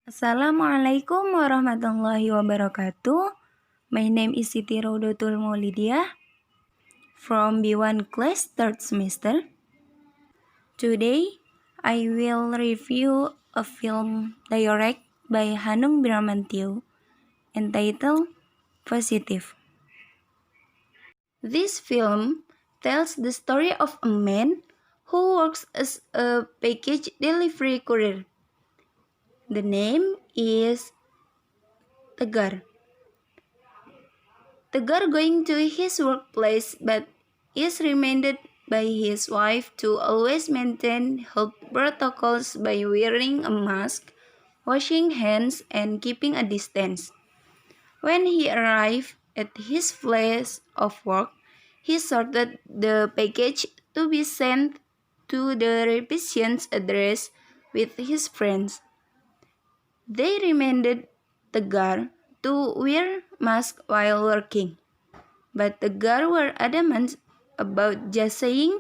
Assalamualaikum warahmatullahi wabarakatuh. My name is Siti Raudatul Maulidiah from B1 class 3rd semester. Today, I will review a film direct by Hanung Bramantio entitled Positif. This film tells the story of a man who works as a package delivery courier. The name is Tegar. Tegar going to his workplace but is reminded by his wife to always maintain health protocols by wearing a mask, washing hands, and keeping a distance. When he arrived at his place of work, he sorted the package to be sent to the recipient's address with his friends. They reminded Tegar to wear mask while working. But the girls were adamant about just saying,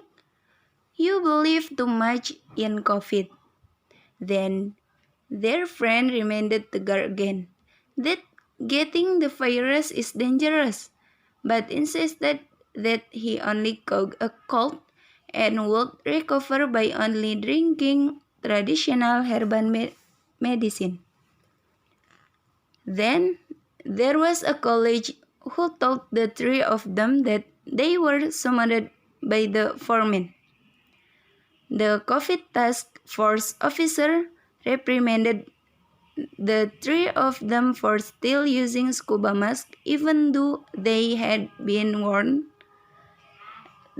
"You believe too much in COVID." Then their friend reminded the girl again that getting the virus is dangerous, but insisted that he only caught a cold and would recover by only drinking traditional herbal medicine. Then there was a college who told the three of them that they were summoned by the foreman. The COVID task force officer reprimanded the three of them for still using scuba masks even though they had been warned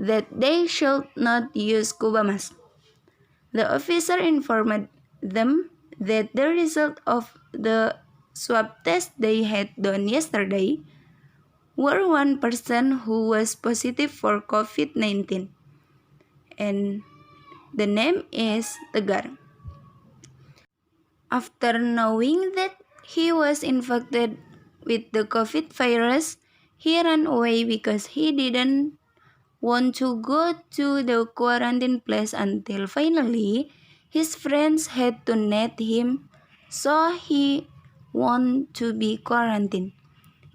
that they should not use scuba masks. The officer informed them that the result of the swab test they had done yesterday were one person who was positive for COVID-19, and the name is Tegar. After knowing that he was infected with the COVID virus, he ran away because he didn't want to go to the quarantine place until finally his friends had to net him, so he wanted to be quarantined.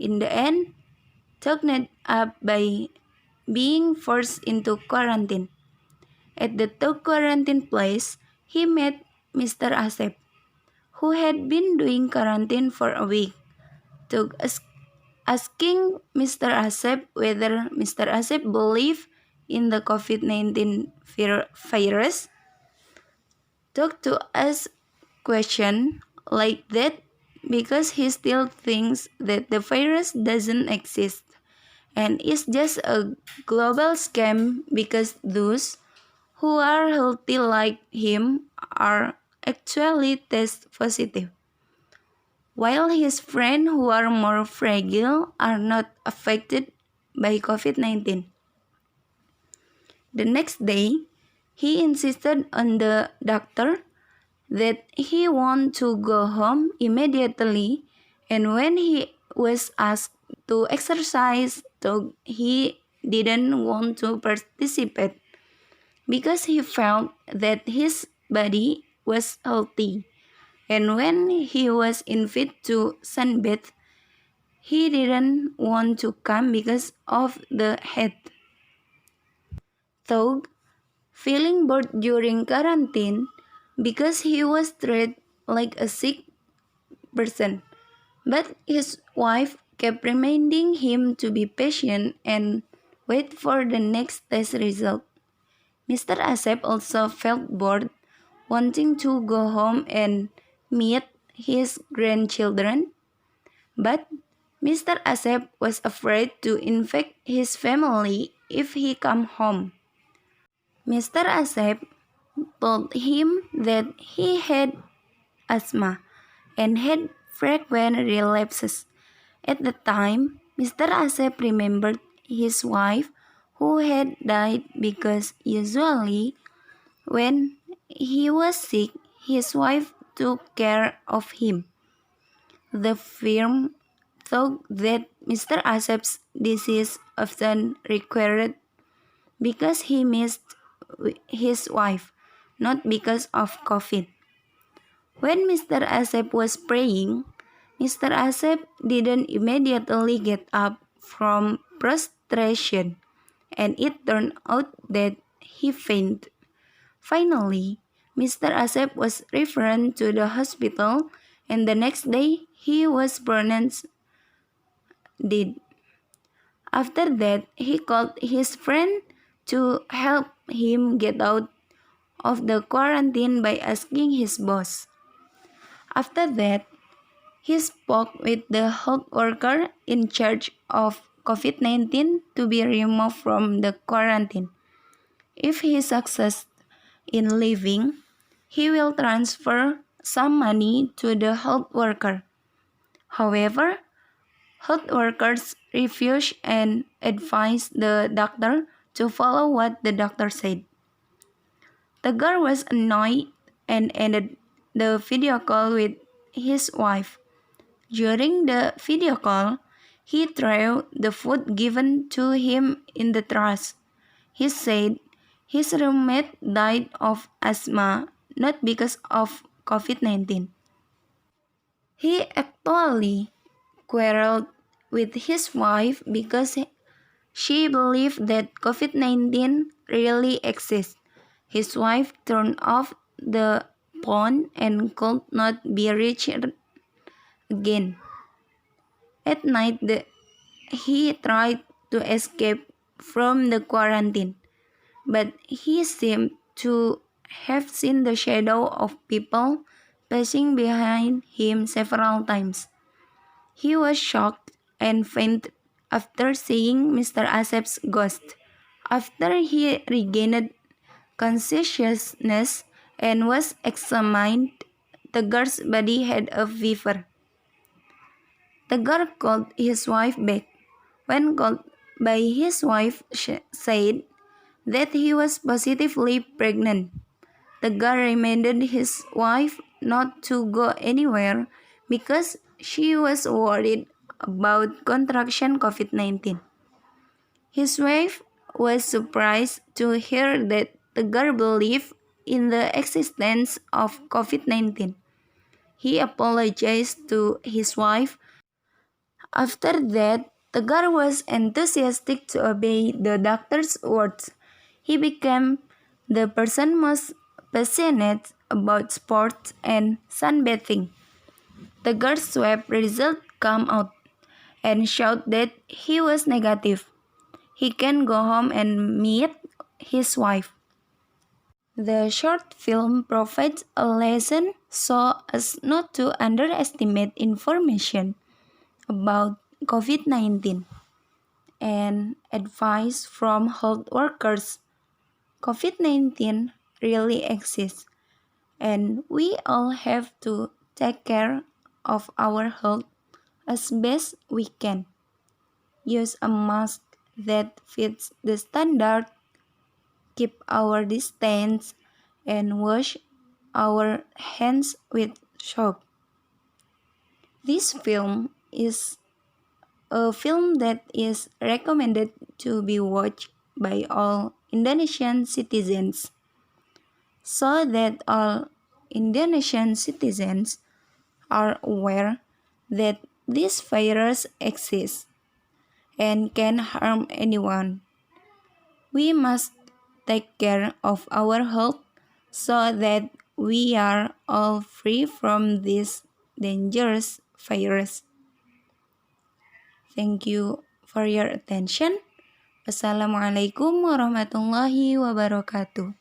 In the end, ended up by being forced into quarantine. At the quarantine place, he met Mr. Asep, who had been doing quarantine for a week. Tug asking Mr. Asep whether Mr. Asep believed in the COVID-19 virus. Tug to ask question like that because he still thinks that the virus doesn't exist and is just a global scam because those who are healthy like him are actually test positive, while his friends who are more fragile are not affected by COVID-19. The next day, he insisted on the doctor that he wanted to go home immediately, and when he was asked to exercise, he didn't want to participate because he felt that his body was healthy. And when he was invited to sunbathe, he didn't want to come because of the heat. Though feeling bored during quarantine because he was treated like a sick person, but his wife kept reminding him to be patient and wait for the next test result. Mr. Asep also felt bored, wanting to go home and meet his grandchildren, but Mr. Asep was afraid to infect his family if he came home. Mr. Asep told him that he had asthma and had frequent relapses. At the time, Mr. Asep remembered his wife who had died because usually when he was sick, his wife took care of him. The firm thought that Mr. Asep's disease often required because he missed his wife, not because of COVID. When Mr. Asep was praying, Mr. Asep didn't immediately get up from prostration, and it turned out that he fainted. Finally, Mr. Asep was referred to the hospital, and the next day he was pronounced dead. After that, he called his friend to help him get out of the quarantine by asking his boss. After that, he spoke with the health worker in charge of COVID-19 to be removed from the quarantine. If he succeeds in leaving, he will transfer some money to the health worker. However, health workers refused and advised the doctor to follow what the doctor said. The girl was annoyed and ended the video call with his wife. During the video call, he threw the food given to him in the trash. He said his roommate died of asthma, not because of COVID-19. He actually quarreled with his wife because she believed that COVID-19 really exists. His wife turned off the phone and could not be reached again. At night, he tried to escape from the quarantine, but he seemed to have seen the shadow of people passing behind him several times. He was shocked and fainted after seeing Mr. Asep's ghost. After he regained consciousness and was examined, the girl's body had a fever. The girl called his wife back. When called by his wife, she said that he was positively pregnant. The girl reminded his wife not to go anywhere because she was worried about contraction COVID-19. His wife was surprised to hear that the girl believed in the existence of COVID-19. He apologized to his wife. After that, the girl was enthusiastic to obey the doctor's words. He became the person most passionate about sports and sunbathing. The girl's swab result came out and showed that he was negative. He can go home and meet his wife. The short film provides a lesson so as not to underestimate information about COVID-19 and advice from health workers. COVID-19 really exists, and we all have to take care of our health as best we can. Use a mask that fits the standard, keep our distance, and wash our hands with soap. This film is a film that is recommended to be watched by all Indonesian citizens so that all Indonesian citizens are aware that this virus exists and can harm anyone. We must take care of our health so that we are all free from this dangerous virus. Thank you for your attention. Wassalamualaikum warahmatullahi wabarakatuh.